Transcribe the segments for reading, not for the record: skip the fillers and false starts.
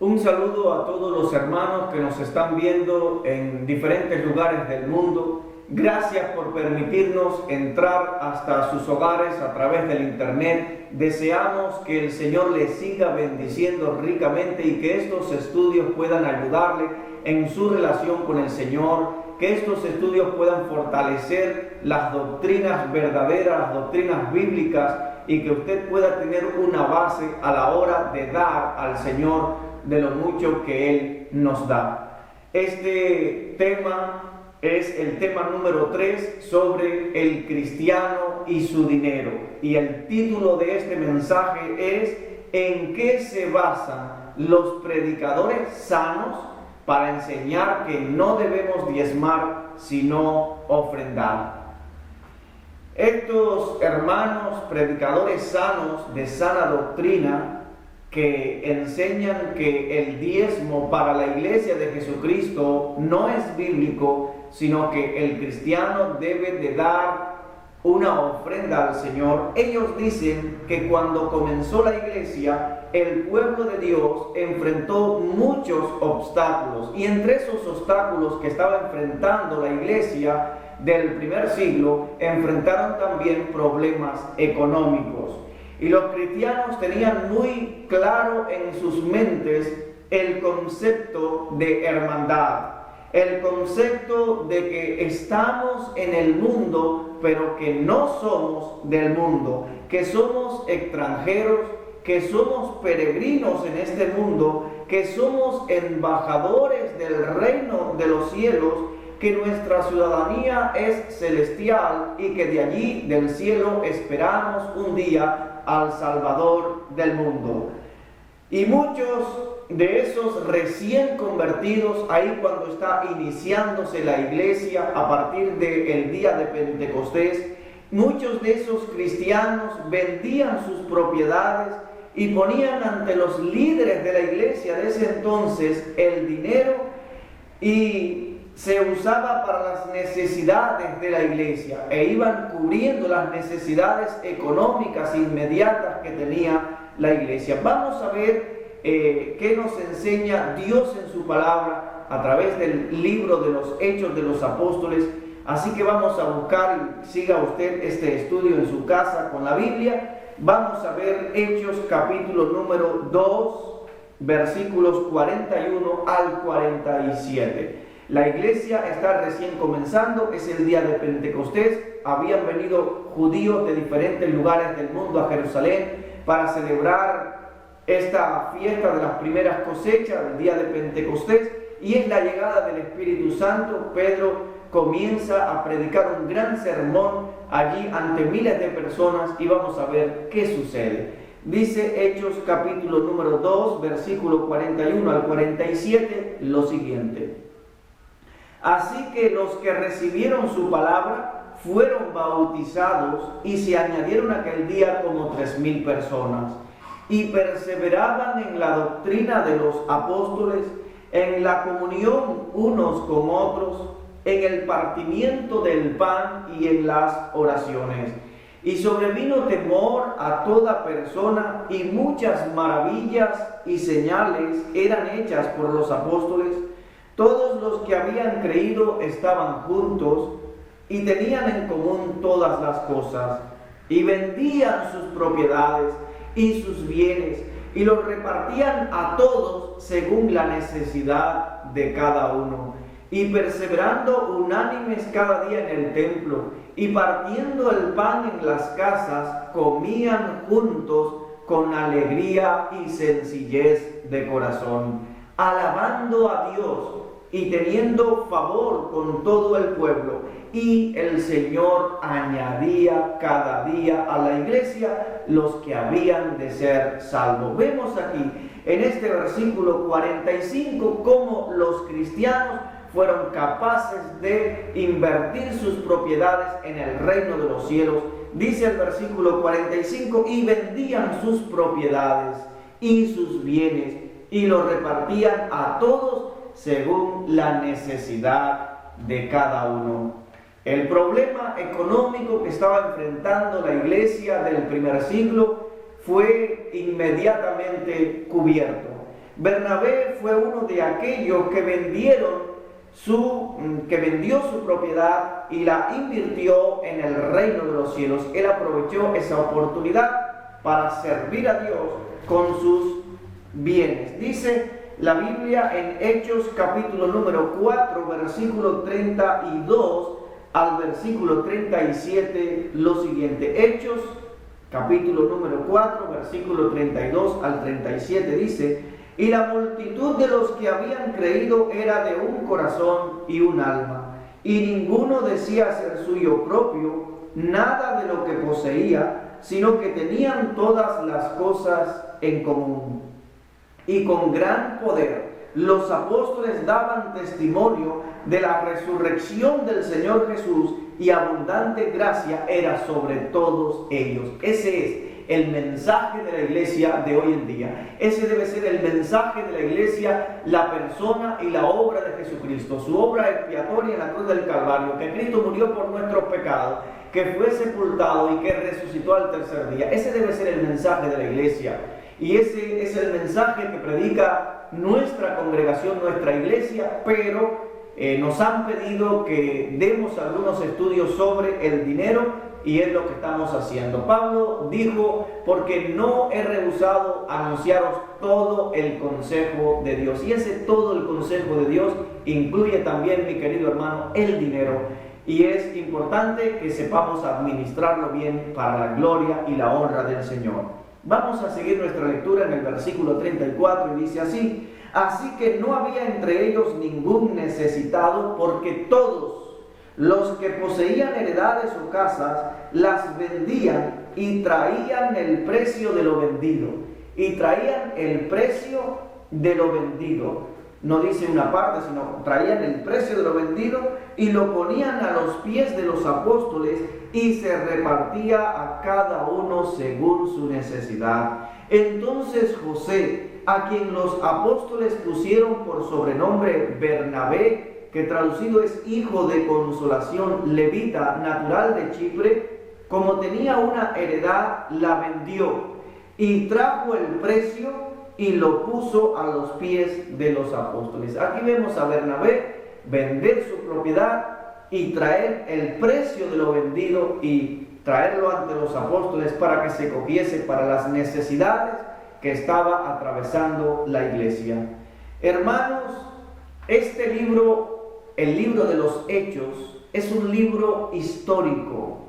Un saludo a todos los hermanos que nos están viendo en diferentes lugares del mundo. Gracias por permitirnos entrar hasta sus hogares a través del internet. Deseamos que el Señor les siga bendiciendo ricamente y que estos estudios puedan ayudarle en su relación con el Señor, que estos estudios puedan fortalecer las doctrinas verdaderas, las doctrinas bíblicas, y que usted pueda tener una base a la hora de dar al Señor de lo mucho que Él nos da. Este tema es el tema número 3 sobre el cristiano y su dinero. Y el título de este mensaje es ¿en qué se basan los predicadores sanos para enseñar que no debemos diezmar sino ofrendar? Estos hermanos predicadores sanos de sana doctrina que enseñan que el diezmo para la iglesia de Jesucristo no es bíblico, sino que el cristiano debe de dar una ofrenda al Señor. Ellos dicen que cuando comenzó la iglesia, el pueblo de Dios enfrentó muchos obstáculos, y entre esos obstáculos que estaba enfrentando la iglesia del primer siglo, enfrentaron también problemas económicos. Y los cristianos tenían muy claro en sus mentes el concepto de hermandad, el concepto de que estamos en el mundo, pero que no somos del mundo, que somos extranjeros, que somos peregrinos en este mundo, que somos embajadores del reino de los cielos, que nuestra ciudadanía es celestial y que de allí, del cielo, esperamos un día al Salvador del mundo. Y muchos de esos recién convertidos, ahí cuando está iniciándose la iglesia, a partir del día de Pentecostés, muchos de esos cristianos vendían sus propiedades y ponían ante los líderes de la iglesia de ese entonces el dinero, y se usaba para las necesidades de la iglesia e iban cubriendo las necesidades económicas inmediatas que tenía la iglesia. Vamos a ver qué nos enseña Dios en su palabra a través del libro de los Hechos de los Apóstoles. Así que vamos a buscar, y siga usted este estudio en su casa con la Biblia. Vamos a ver Hechos capítulo número 2, versículos 41 al 47. La iglesia está recién comenzando, es el día de Pentecostés. Habían venido judíos de diferentes lugares del mundo a Jerusalén para celebrar esta fiesta de las primeras cosechas, el día de Pentecostés, y es la llegada del Espíritu Santo. Pedro comienza a predicar un gran sermón allí ante miles de personas, y vamos a ver qué sucede. Dice Hechos capítulo número 2, versículo 41 al 47, lo siguiente: Así que los que recibieron su palabra fueron bautizados, y se añadieron aquel día como 3,000 personas, y perseveraban en la doctrina de los apóstoles, en la comunión unos con otros, en el partimiento del pan y en las oraciones. Y sobrevino temor a toda persona, y muchas maravillas y señales eran hechas por los apóstoles. Todos los que habían creído estaban juntos y tenían en común todas las cosas, y vendían sus propiedades y sus bienes, y los repartían a todos según la necesidad de cada uno. Y perseverando unánimes cada día en el templo, y partiendo el pan en las casas, comían juntos con alegría y sencillez de corazón, alabando a Dios y teniendo favor con todo el pueblo. Y el Señor añadía cada día a la iglesia los que habían de ser salvos. Vemos aquí en este versículo 45 cómo los cristianos fueron capaces de invertir sus propiedades en el reino de los cielos. Dice el versículo 45, y vendían sus propiedades y sus bienes, y los repartían a todos según la necesidad de cada uno. El problema económico que estaba enfrentando la iglesia del primer siglo fue inmediatamente cubierto. Bernabé fue uno de aquellos que vendió su propiedad y la invirtió en el reino de los cielos. Él aprovechó esa oportunidad para servir a Dios con sus bienes. Dice la Biblia en Hechos capítulo número 4, versículo 32 al versículo 37, lo siguiente. Hechos capítulo número 4, versículo 32 al 37 dice: y la multitud de los que habían creído era de un corazón y un alma, y ninguno decía ser suyo propio nada de lo que poseía, sino que tenían todas las cosas en común. Y con gran poder los apóstoles daban testimonio de la resurrección del Señor Jesús, y abundante gracia era sobre todos ellos. Ese es el mensaje de la iglesia de hoy en día. Ese debe ser el mensaje de la iglesia, la persona y la obra de Jesucristo, su obra expiatoria en la cruz del Calvario, que Cristo murió por nuestros pecados, que fue sepultado y que resucitó al tercer día. Ese debe ser el mensaje de la iglesia, y ese es el mensaje que predica nuestra congregación, nuestra iglesia, pero nos han pedido que demos algunos estudios sobre el dinero, y es lo que estamos haciendo. Pablo dijo: porque no he rehusado anunciaros todo el consejo de Dios. Y ese todo el consejo de Dios incluye también, mi querido hermano, el dinero. Y es importante que sepamos administrarlo bien para la gloria y la honra del Señor. Vamos a seguir nuestra lectura en el versículo 34 y dice así: así que no había entre ellos ningún necesitado, porque todos los que poseían heredades o casas las vendían y traían el precio de lo vendido. Y traían el precio de lo vendido. No dice una parte, sino traían el precio de lo vendido y lo ponían a los pies de los apóstoles, y se repartía a cada uno según su necesidad. Entonces José, a quien los apóstoles pusieron por sobrenombre Bernabé, que traducido es hijo de consolación, levita, natural de Chipre, como tenía una heredad, la vendió y trajo el precio y lo puso a los pies de los apóstoles. Aquí vemos a Bernabé vender su propiedad y traer el precio de lo vendido y traerlo ante los apóstoles para que se cogiese para las necesidades que estaba atravesando la iglesia. Hermanos, este libro, el libro de los Hechos, es un libro histórico.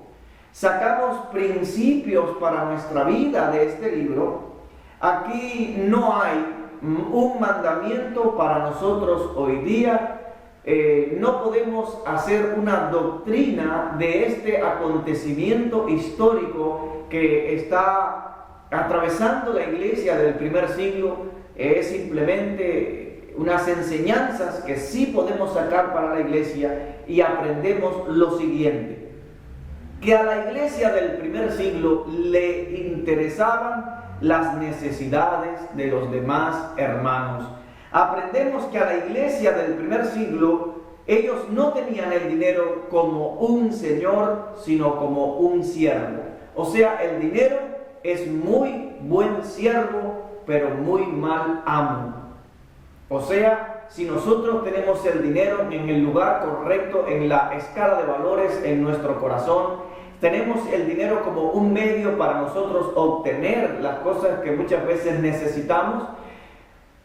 Sacamos principios para nuestra vida de este libro. Aquí no hay un mandamiento para nosotros hoy día. No podemos hacer una doctrina de este acontecimiento histórico que está atravesando la iglesia del primer siglo. Es simplemente unas enseñanzas que sí podemos sacar para la iglesia, y aprendemos lo siguiente: que a la iglesia del primer siglo le interesaban las necesidades de los demás hermanos. Aprendemos que a la iglesia del primer siglo ellos no tenían el dinero como un señor, sino como un siervo. O sea, el dinero es muy buen siervo, pero muy mal amo. O sea, si nosotros tenemos el dinero en el lugar correcto, en la escala de valores en nuestro corazón, tenemos el dinero como un medio para nosotros obtener las cosas que muchas veces necesitamos,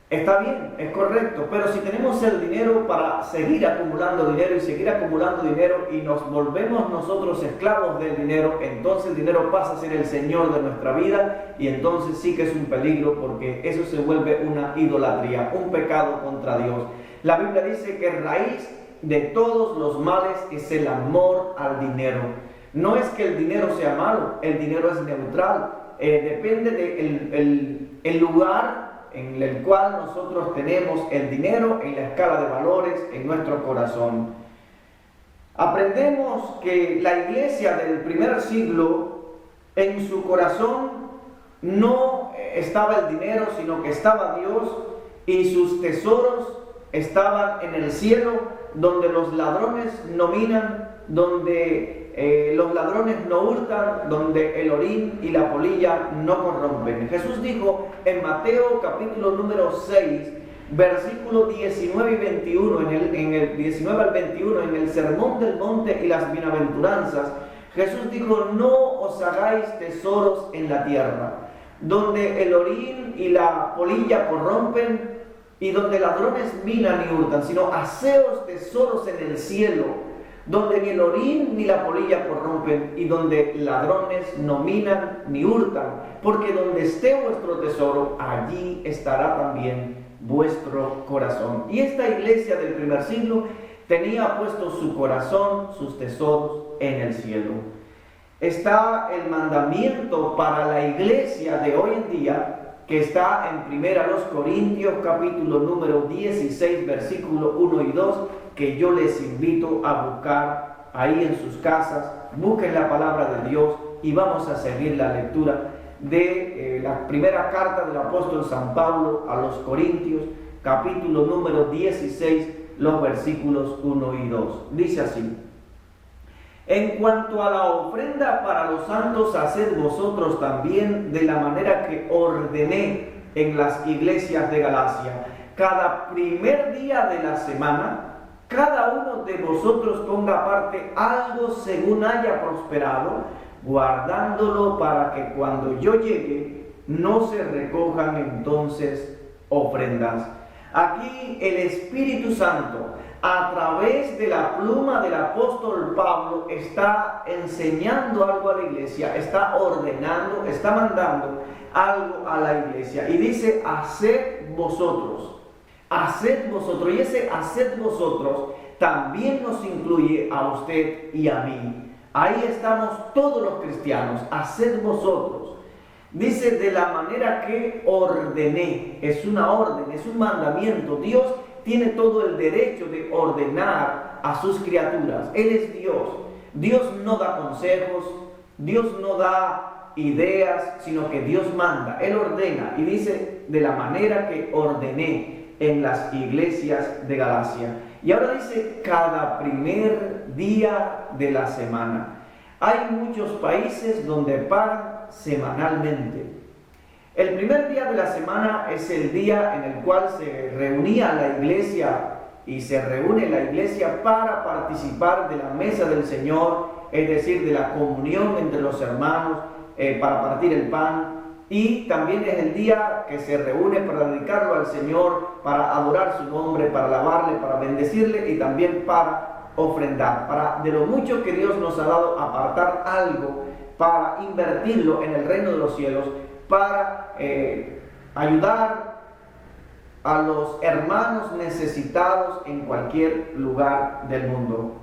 está bien, es correcto. Pero si tenemos el dinero para seguir acumulando dinero y seguir acumulando dinero, y nos volvemos nosotros esclavos del dinero, entonces el dinero pasa a ser el señor de nuestra vida, y entonces sí que es un peligro, porque eso se vuelve una idolatría, un pecado contra Dios. La Biblia dice que raíz de todos los males es el amor al dinero. No es que el dinero sea malo, el dinero es neutral, depende del lugar en el cual nosotros tenemos el dinero en la escala de valores en nuestro corazón. Aprendemos que la iglesia del primer siglo, en su corazón no estaba el dinero, sino que estaba Dios, y sus tesoros estaban en el cielo, donde los ladrones no minan, donde los ladrones no hurtan, donde el orín y la polilla no corrompen. Jesús dijo en Mateo capítulo número 6, versículos 19 y 21, en el 19 al 21, en el Sermón del Monte y las Bienaventuranzas, Jesús dijo: no os hagáis tesoros en la tierra, donde el orín y la polilla corrompen y donde ladrones minan y hurtan, sino haceos tesoros en el cielo, donde ni el orín ni la polilla corrompen y donde ladrones no minan ni hurtan, porque donde esté vuestro tesoro, allí estará también vuestro corazón. Y esta iglesia del primer siglo tenía puesto su corazón, sus tesoros en el cielo. Está el mandamiento para la iglesia de hoy en día, que está en 1 Corintios capítulo número 16, versículo 1 y 2, que yo les invito a buscar ahí en sus casas. Busquen la palabra de Dios y vamos a seguir la lectura de la primera carta del apóstol San Pablo a los Corintios, capítulo número 16, los versículos 1 y 2. Dice así: en cuanto a la ofrenda para los santos, haced vosotros también de la manera que ordené en las iglesias de Galacia. Cada primer día de la semana, cada uno de vosotros ponga aparte algo según haya prosperado, guardándolo para que cuando yo llegue no se recojan entonces ofrendas. Aquí el Espíritu Santo, a través de la pluma del apóstol Pablo, está enseñando algo a la iglesia, está ordenando, está mandando algo a la iglesia. Y dice: haced vosotros. Haced vosotros. Y ese haced vosotros también nos incluye a usted y a mí. Ahí estamos todos los cristianos. Haced vosotros. Dice: de la manera que ordené. Es una orden, es un mandamiento. Dios tiene todo el derecho de ordenar a sus criaturas. Él es Dios. Dios no da consejos, Dios no da ideas, sino que Dios manda. Él ordena y dice: de la manera que ordené en las iglesias de Galacia. Y ahora dice: cada primer día de la semana. Hay muchos países donde pagan semanalmente. El primer día de la semana es el día en el cual se reunía la iglesia y se reúne la iglesia para participar de la mesa del Señor, es decir, de la comunión entre los hermanos, para partir el pan. Y también es el día que se reúne para dedicarlo al Señor, para adorar su nombre, para alabarle, para bendecirle y también para ofrendar. Para de lo mucho que Dios nos ha dado, apartar algo para invertirlo en el reino de los cielos, para ayudar a los hermanos necesitados en cualquier lugar del mundo.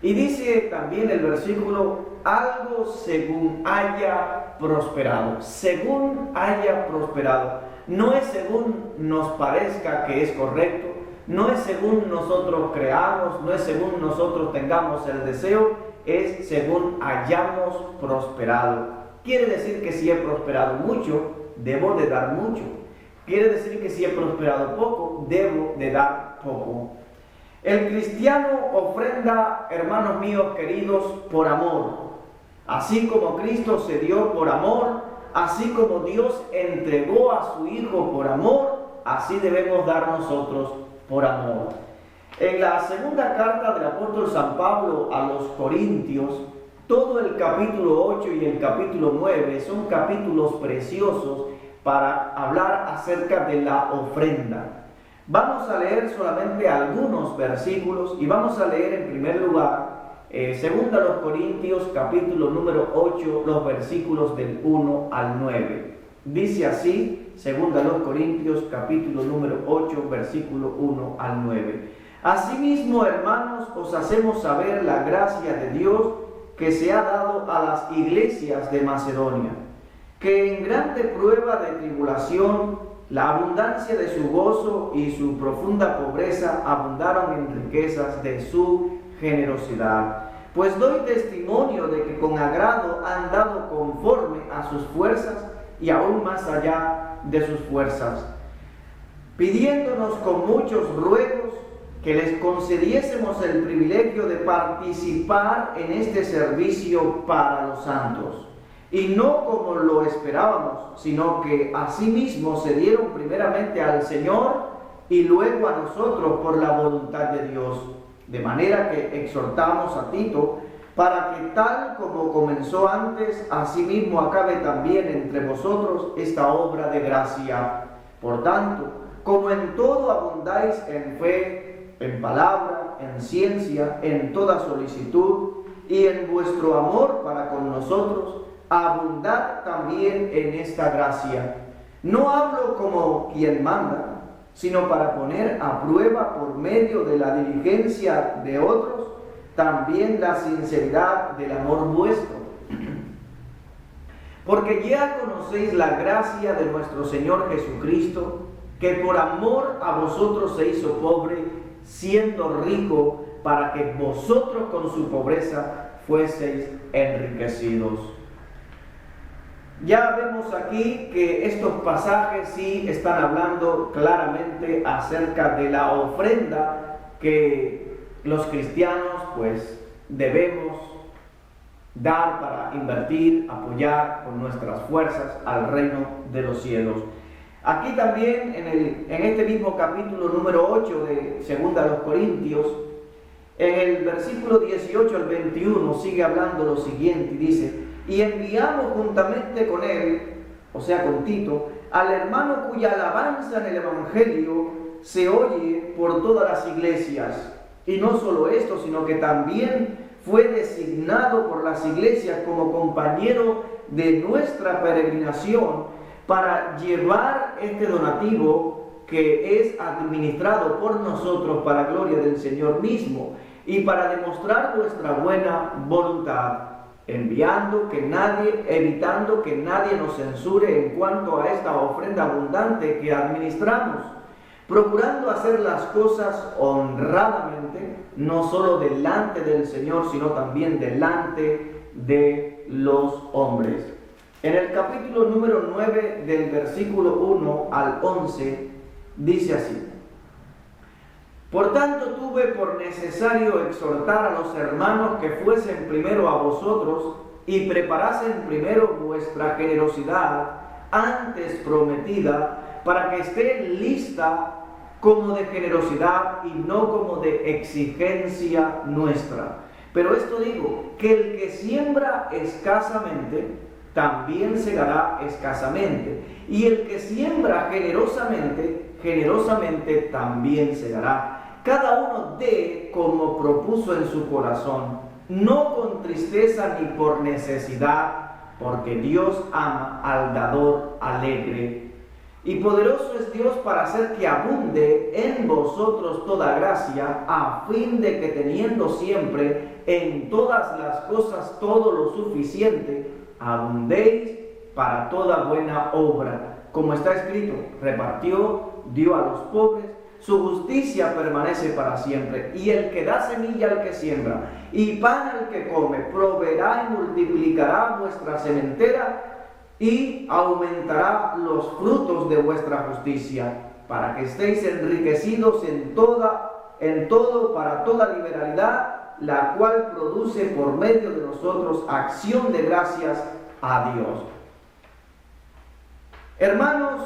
Y dice también el versículo: algo según haya prosperado. Según haya prosperado. No es según nos parezca que es correcto, no es según nosotros creamos, no es según nosotros tengamos el deseo, es según hayamos prosperado. Quiere decir que si he prosperado mucho, debo de dar mucho. Quiere decir que si he prosperado poco, debo de dar poco. El cristiano ofrenda, hermanos míos queridos, por amor. Así como Cristo se dio por amor, así como Dios entregó a su Hijo por amor, así debemos dar nosotros por amor. En la segunda carta del apóstol San Pablo a los Corintios, todo el capítulo 8 y el capítulo 9 son capítulos preciosos para hablar acerca de la ofrenda. Vamos a leer solamente algunos versículos y vamos a leer en primer lugar segunda los Corintios capítulo número 8, los versículos del 1 al 9. Dice así, segunda los Corintios capítulo número 8, versículo 1 al 9. Asimismo, hermanos, os hacemos saber la gracia de Dios que se ha dado a las iglesias de Macedonia, que en grande prueba de tribulación, la abundancia de su gozo y su profunda pobreza abundaron en riquezas de su generosidad. Pues doy testimonio de que con agrado han dado conforme a sus fuerzas y aún más allá de sus fuerzas, pidiéndonos con muchos ruegos que les concediésemos el privilegio de participar en este servicio para los santos. Y no como lo esperábamos, sino que asimismo se dieron primeramente al Señor y luego a nosotros por la voluntad de Dios. De manera que exhortamos a Tito para que tal como comenzó antes, asimismo acabe también entre vosotros esta obra de gracia. Por tanto, como en todo abundáis en fe, en palabra, en ciencia, en toda solicitud y en vuestro amor para con nosotros, abundad también en esta gracia. No hablo como quien manda, sino para poner a prueba por medio de la diligencia de otros, también la sinceridad del amor vuestro. Porque ya conocéis la gracia de nuestro Señor Jesucristo, que por amor a vosotros se hizo pobre, siendo rico, para que vosotros con su pobreza fueseis enriquecidos. Ya vemos aquí que estos pasajes sí están hablando claramente acerca de la ofrenda que los cristianos pues debemos dar para invertir, apoyar con nuestras fuerzas al reino de los cielos. Aquí también en este mismo capítulo número 8 de 2 Corintios, en el versículo 18 al 21 sigue hablando lo siguiente y dice: y enviamos juntamente con él, o sea con Tito, al hermano cuya alabanza en el Evangelio se oye por todas las iglesias. Y no solo esto, sino que también fue designado por las iglesias como compañero de nuestra peregrinación para llevar este donativo que es administrado por nosotros para gloria del Señor mismo y para demostrar nuestra buena voluntad, evitando que nadie nos censure en cuanto a esta ofrenda abundante que administramos, procurando hacer las cosas honradamente, no solo delante del Señor, sino también delante de los hombres. En el capítulo número 9, del versículo 1 al 11, dice así: por tanto tuve por necesario exhortar a los hermanos que fuesen primero a vosotros y preparasen primero vuestra generosidad antes prometida, para que esté lista como de generosidad y no como de exigencia nuestra. Pero esto digo, que el que siembra escasamente, también segará escasamente, y el que siembra generosamente, generosamente también segará. Cada uno dé como propuso en su corazón, no con tristeza ni por necesidad, porque Dios ama al dador alegre. Y poderoso es Dios para hacer que abunde en vosotros toda gracia, a fin de que teniendo siempre en todas las cosas todo lo suficiente, abundéis para toda buena obra. Como está escrito, repartió, dio a los pobres, su justicia permanece para siempre. Y el que da semilla al que siembra y pan al que come, proveerá y multiplicará vuestra sementera y aumentará los frutos de vuestra justicia, para que estéis enriquecidos en todo para toda liberalidad, la cual produce por medio de nosotros acción de gracias a Dios. Hermanos,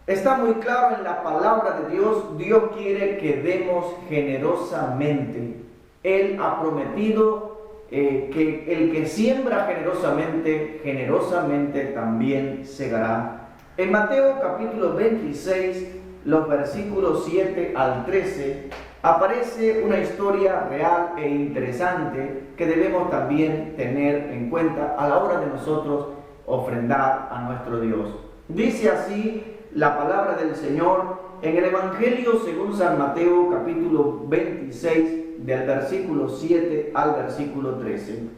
está muy claro en la palabra de Dios. Dios quiere que demos generosamente. Él ha prometido que el que siembra generosamente, generosamente también segará. En Mateo capítulo 26, los versículos 7 al 13, aparece una historia real e interesante que debemos también tener en cuenta a la hora de nosotros ofrendar a nuestro Dios. Dice así la palabra del Señor en el Evangelio según San Mateo capítulo 26, del versículo 7 al versículo 13.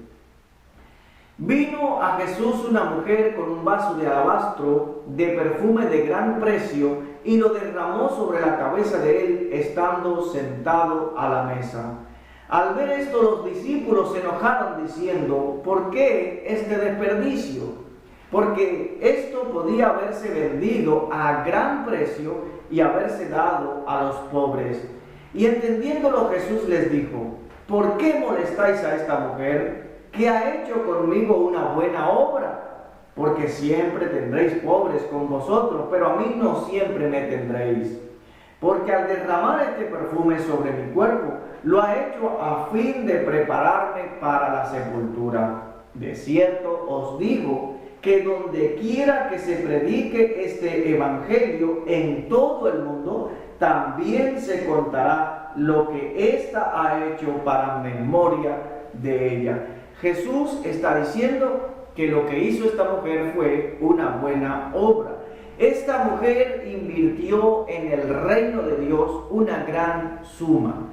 Vino a Jesús una mujer con un vaso de alabastro de perfume de gran precio y lo derramó sobre la cabeza de él estando sentado a la mesa. Al ver esto, los discípulos se enojaron diciendo: ¿por qué este desperdicio? Porque esto podía haberse vendido a gran precio y haberse dado a los pobres. Y entendiéndolo Jesús les dijo: ¿por qué molestáis a esta mujer, que ha hecho conmigo una buena obra? Porque siempre tendréis pobres con vosotros, pero a mí no siempre me tendréis. Porque al derramar este perfume sobre mi cuerpo, lo ha hecho a fin de prepararme para la sepultura. De cierto os digo que donde quiera que se predique este evangelio en todo el mundo, también se contará lo que ésta ha hecho para memoria de ella. Jesús está diciendo que lo que hizo esta mujer fue una buena obra. Esta mujer invirtió en el reino de Dios una gran suma.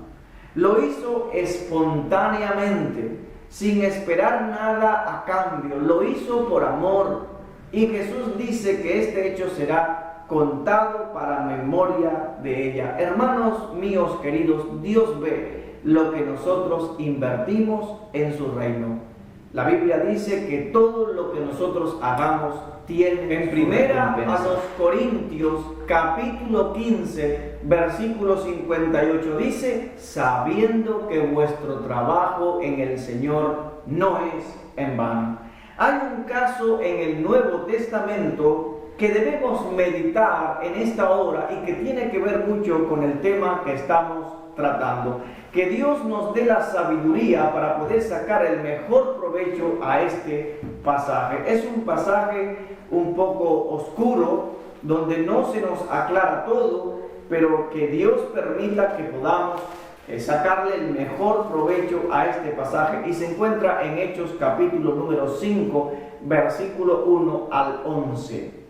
Lo hizo espontáneamente, sin esperar nada a cambio. Lo hizo por amor. Y Jesús dice que este hecho será contado para memoria de ella. Hermanos míos queridos, Dios ve lo que nosotros invertimos en su reino. La Biblia dice que todo lo que nosotros hagamos tiene. En primera a los Corintios, capítulo 15, versículo 58, dice: sabiendo que vuestro trabajo en el Señor no es en vano. Hay un caso en el Nuevo Testamento que debemos meditar en esta hora y que tiene que ver mucho con el tema que estamos tratando. Que Dios nos dé la sabiduría para poder sacar el mejor provecho a este pasaje. Es un pasaje un poco oscuro, donde no se nos aclara todo, pero que Dios permita que podamos sacarle el mejor provecho a este pasaje. Y se encuentra en Hechos capítulo número 5, versículo 1 al 11.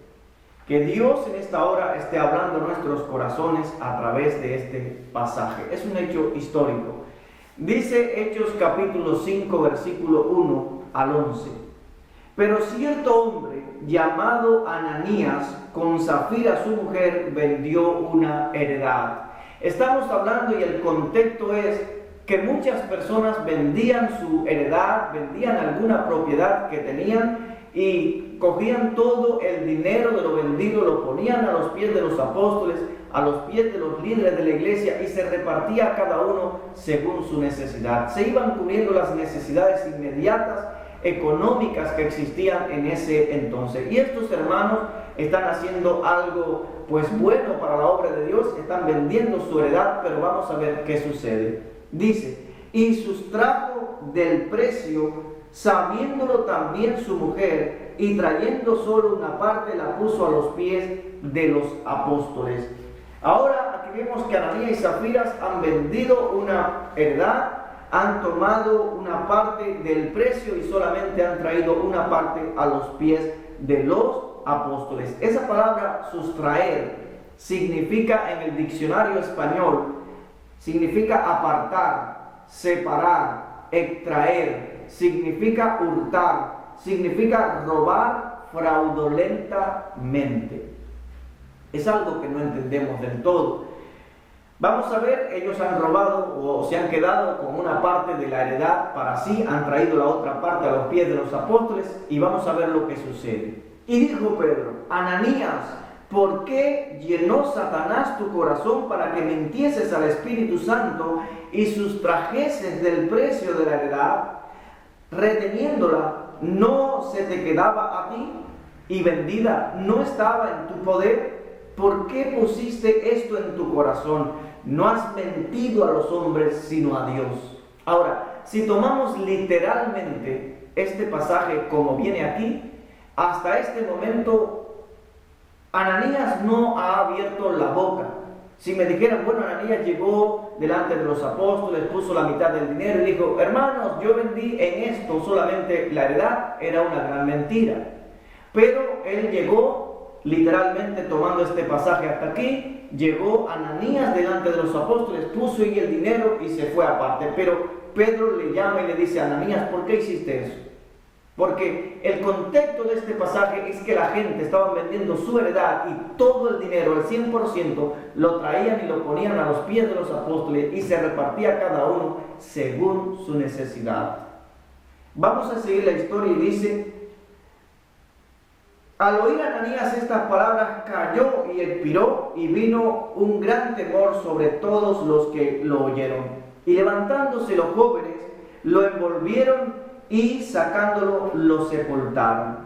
Que Dios en esta hora esté hablando a nuestros corazones a través de este pasaje. Es un hecho histórico. Dice Hechos capítulo 5, versículo 1 al 11. Pero cierto hombre llamado Ananías, con Zafira su mujer, vendió una heredad. Estamos hablando, y el contexto es que muchas personas vendían su heredad, vendían alguna propiedad que tenían, y cogían todo el dinero de lo vendido, lo ponían a los pies de los apóstoles, a los pies de los líderes de la iglesia, y se repartía a cada uno según su necesidad. Se iban cubriendo las necesidades inmediatas económicas que existían en ese entonces. Y estos hermanos están haciendo algo pues bueno para la obra de Dios, están vendiendo su heredad, pero vamos a ver qué sucede. Dice: y sustrajo del precio, sabiéndolo también su mujer, y trayendo solo una parte la puso a los pies de los apóstoles. Ahora aquí vemos que Ananías y Zafira han vendido una heredad, han tomado una parte del precio y solamente han traído una parte a los pies de los apóstoles. Esa palabra sustraer significa, en el diccionario español, significa apartar, separar, extraer, significa hurtar, significa robar fraudulentamente. Es algo que no entendemos del todo. Vamos a ver, ellos han robado o se han quedado con una parte de la heredad para sí, han traído la otra parte a los pies de los apóstoles, y vamos a ver lo que sucede. Y dijo Pedro: Ananías, ¿por qué llenó Satanás tu corazón para que mintieses al Espíritu Santo y sustrajeses del precio de la heredad? Reteniéndola, ¿no se te quedaba a ti? Y vendida, ¿no estaba en tu poder? ¿Por qué pusiste esto en tu corazón? No has mentido a los hombres, sino a Dios. Ahora, si tomamos literalmente este pasaje como viene aquí, hasta este momento Ananías no ha abierto la boca. Si me dijeran, bueno, Ananías llegó delante de los apóstoles, puso la mitad del dinero y dijo: hermanos, yo vendí en esto solamente la heredad, era una gran mentira. Pero él llegó, literalmente tomando este pasaje hasta aquí, llegó Ananías delante de los apóstoles, puso ahí el dinero y se fue aparte. Pero Pedro le llama y le dice: Ananías, ¿por qué hiciste eso? Porque el contexto de este pasaje es que la gente estaba vendiendo su heredad y todo el dinero, el 100%, lo traían y lo ponían a los pies de los apóstoles y se repartía cada uno según su necesidad. Vamos a seguir la historia y dice: Al oír Ananías estas palabras, cayó y expiró, y vino un gran temor sobre todos los que lo oyeron. Y levantándose los jóvenes, lo envolvieron y sacándolo, lo sepultaron.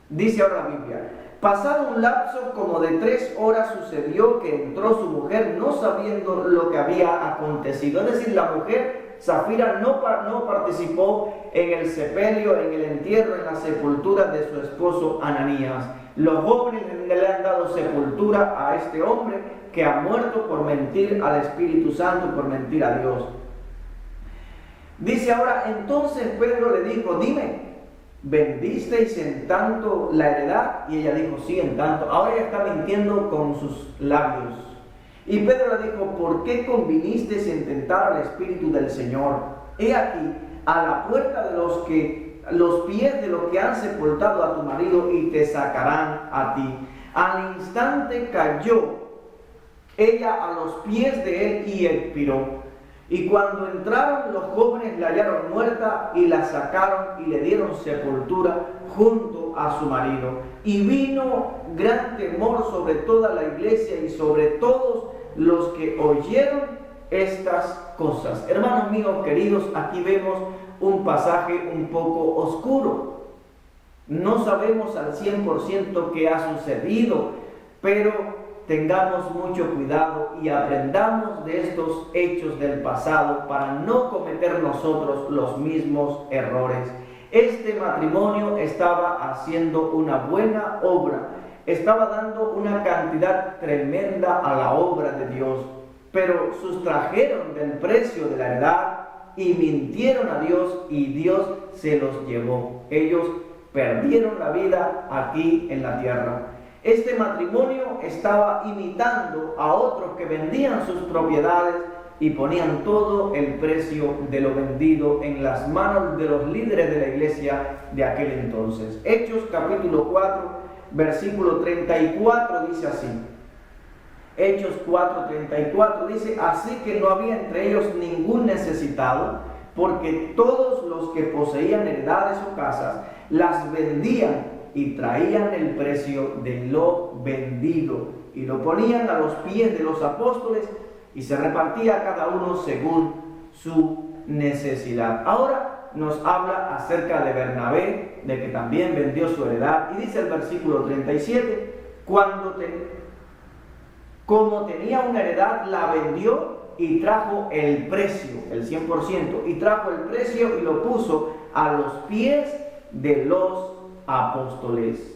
Dice ahora la Biblia: pasado un lapso como de 3 horas, sucedió que entró su mujer, no sabiendo lo que había acontecido. Es decir, la mujer Safira no participó en el sepelio, en el entierro, en la sepultura de su esposo Ananías. Los jóvenes le han dado sepultura a este hombre que ha muerto por mentir al Espíritu Santo, por mentir a Dios. Dice ahora: entonces Pedro le dijo: dime, ¿vendisteis en tanto la heredad? Y ella dijo: sí, en tanto. Ahora ella está mintiendo con sus labios. Y Pedro le dijo: ¿por qué convinisteis en tentar al Espíritu del Señor? He aquí, a la puerta de los pies de los que han sepultado a tu marido, y te sacarán a ti. Al instante cayó ella a los pies de él y expiró. Y cuando entraron los jóvenes, la hallaron muerta y la sacaron y le dieron sepultura junto a su marido. Y vino gran temor sobre toda la iglesia y sobre todos los que oyeron estas cosas. Hermanos míos queridos, aquí vemos un pasaje un poco oscuro. No sabemos al 100% qué ha sucedido, pero tengamos mucho cuidado y aprendamos de estos hechos del pasado para no cometer nosotros los mismos errores. Este matrimonio estaba haciendo una buena obra, estaba dando una cantidad tremenda a la obra de Dios, pero sustrajeron del precio de la heredad y mintieron a Dios, y Dios se los llevó. Ellos perdieron la vida aquí en la tierra. Este matrimonio estaba imitando a otros que vendían sus propiedades y ponían todo el precio de lo vendido en las manos de los líderes de la iglesia de aquel entonces. Hechos capítulo 4, versículo 34 dice así. Hechos 4:34 dice: así que no había entre ellos ningún necesitado, porque todos los que poseían heredades o casas las vendían y traían el precio de lo vendido y lo ponían a los pies de los apóstoles, y se repartía cada uno según su necesidad. Ahora nos habla acerca de Bernabé, de que también vendió su heredad, y dice el versículo 37: como tenía una heredad, la vendió y trajo el precio, el 100%, y trajo el precio y lo puso a los pies de los apóstoles.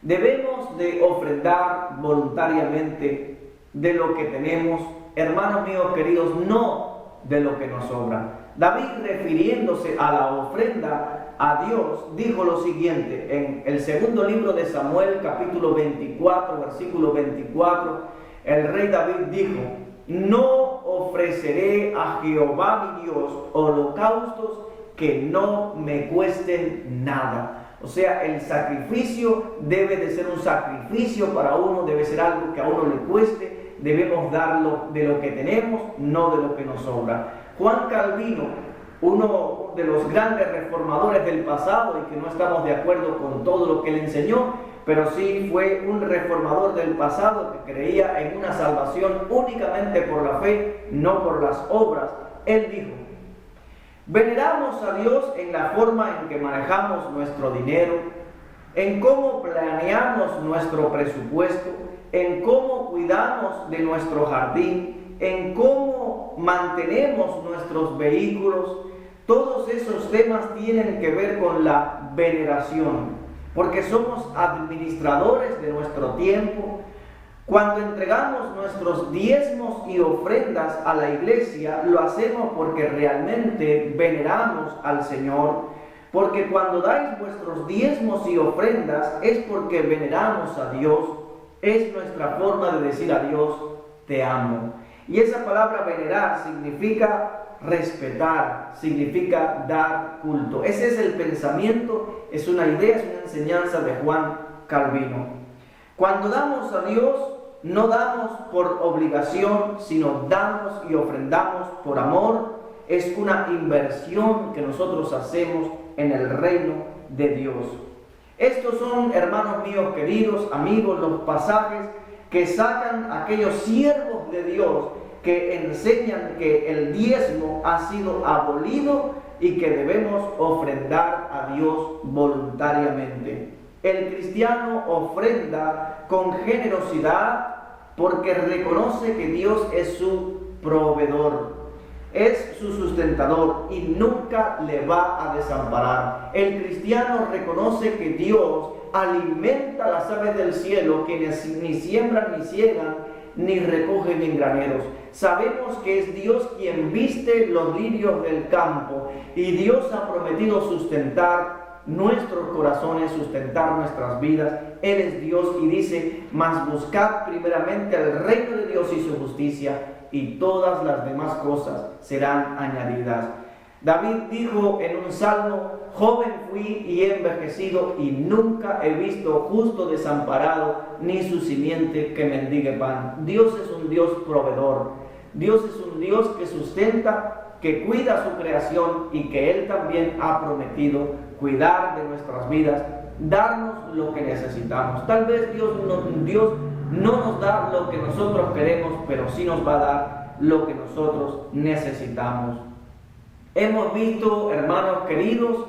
Debemos de ofrendar voluntariamente de lo que tenemos, hermanos míos queridos, no de lo que nos sobra. David, refiriéndose a la ofrenda a Dios, dijo lo siguiente en el segundo libro de Samuel, capítulo 24, versículo 24. El rey David dijo: no ofreceré a Jehová mi Dios holocaustos que no me cuesten nada. O sea, el sacrificio debe de ser un sacrificio para uno, debe ser algo que a uno le cueste. Debemos darlo de lo que tenemos, no de lo que nos sobra. Juan Calvino, uno de los grandes reformadores del pasado, y que no estamos de acuerdo con todo lo que él enseñó, pero sí fue un reformador del pasado que creía en una salvación únicamente por la fe, no por las obras. Él dijo: veneramos a Dios en la forma en que manejamos nuestro dinero, en cómo planeamos nuestro presupuesto, en cómo cuidamos de nuestro jardín, en cómo mantenemos nuestros vehículos. Todos esos temas tienen que ver con la veneración, porque somos administradores de nuestro tiempo. Cuando entregamos nuestros diezmos y ofrendas a la iglesia, lo hacemos porque realmente veneramos al Señor. Porque cuando dais vuestros diezmos y ofrendas es porque veneramos a Dios. Es nuestra forma de decir a Dios: te amo. Y esa palabra venerar significa respetar, significa dar culto. Ese es el pensamiento, es una idea, es una enseñanza de Juan Calvino. Cuando damos a Dios, no damos por obligación, sino damos y ofrendamos por amor. Es una inversión que nosotros hacemos en el reino de Dios. Estos son, hermanos míos queridos, amigos, los pasajes que sacan aquellos siervos de Dios que enseñan que el diezmo ha sido abolido y que debemos ofrendar a Dios voluntariamente. El cristiano ofrenda con generosidad porque reconoce que Dios es su proveedor, es su sustentador y nunca le va a desamparar. El cristiano reconoce que Dios alimenta las aves del cielo, que ni siembran ni ciegan, ni recogen en graneros. Sabemos que es Dios quien viste los lirios del campo y Dios ha prometido sustentar nuestros corazones, sustentar nuestras vidas. Él es Dios y dice: mas buscad primeramente el reino de Dios y su justicia, y todas las demás cosas serán añadidas. David dijo en un salmo: joven fui y he envejecido, y nunca he visto justo desamparado, ni su simiente que mendigue pan. Dios es un Dios proveedor. Dios es un Dios que sustenta, que cuida su creación y que Él también ha prometido cuidar de nuestras vidas, darnos lo que necesitamos. Tal vez Dios no nos da lo que nosotros queremos, pero sí nos va a dar lo que nosotros necesitamos. Hemos visto, hermanos queridos,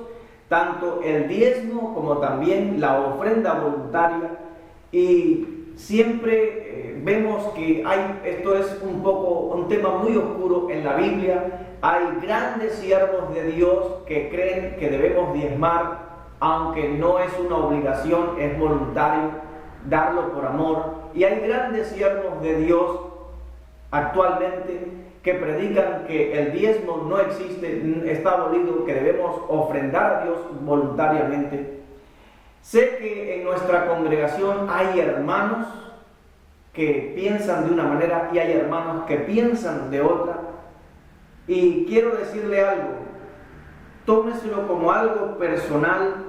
tanto el diezmo como también la ofrenda voluntaria, y siempre vemos que esto es un tema muy oscuro en la Biblia. Hay grandes siervos de Dios que creen que debemos diezmar, aunque no es una obligación, es voluntario darlo por amor. Y hay grandes siervos de Dios actualmente que predican que el diezmo no existe, está abolido, que debemos ofrendar a Dios voluntariamente. Sé que en nuestra congregación hay hermanos que piensan de una manera y hay hermanos que piensan de otra. Y quiero decirle algo: tómeselo como algo personal.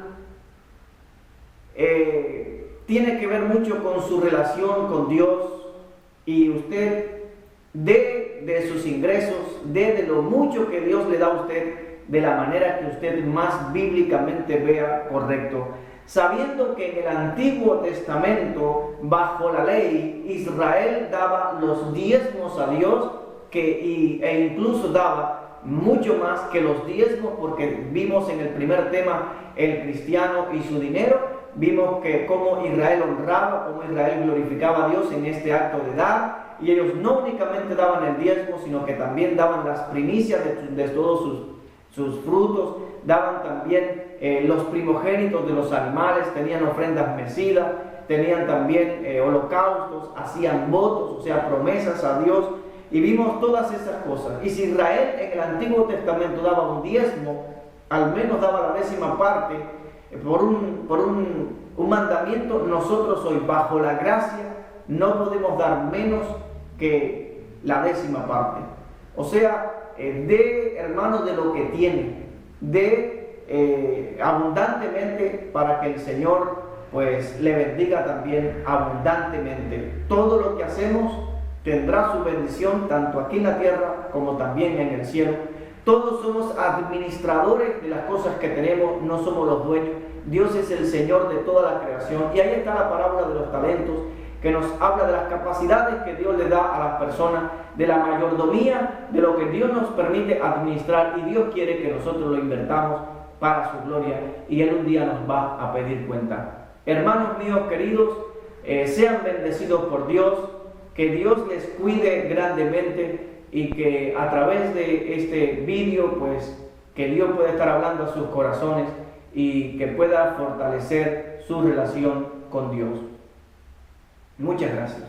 Tiene que ver mucho con su relación con Dios, y usted dé de sus ingresos, dé de lo mucho que Dios le da a usted, de la manera que usted más bíblicamente vea correcto, sabiendo que en el Antiguo Testamento, bajo la ley, Israel daba los diezmos a Dios, e incluso daba mucho más que los diezmos, porque vimos en el primer tema el cristiano y su dinero. Vimos que cómo Israel honraba, cómo Israel glorificaba a Dios en este acto de dar, y ellos no únicamente daban el diezmo, sino que también daban las primicias de todos sus frutos, daban también los primogénitos de los animales, tenían ofrendas mecidas, tenían también holocaustos, hacían votos, o sea, promesas a Dios, y vimos todas esas cosas. Y si Israel en el Antiguo Testamento daba un diezmo, al menos daba la 10ª parte, por un mandamiento, nosotros hoy, bajo la gracia, no podemos dar menos que la 10ª parte. O sea, dé, hermano, de lo que tiene, dé abundantemente, para que el Señor pues le bendiga también abundantemente. Todo lo que hacemos tendrá su bendición, tanto aquí en la tierra como también en el cielo. Todos somos administradores de las cosas que tenemos, no somos los dueños. Dios es el Señor de toda la creación. Y ahí está la parábola de los talentos, que nos habla de las capacidades que Dios le da a las personas, de la mayordomía, de lo que Dios nos permite administrar, y Dios quiere que nosotros lo invertamos para su gloria, y Él un día nos va a pedir cuenta. Hermanos míos queridos, sean bendecidos por Dios, que Dios les cuide grandemente, y que a través de este vídeo, pues, que Dios pueda estar hablando a sus corazones y que pueda fortalecer su relación con Dios. Muchas gracias.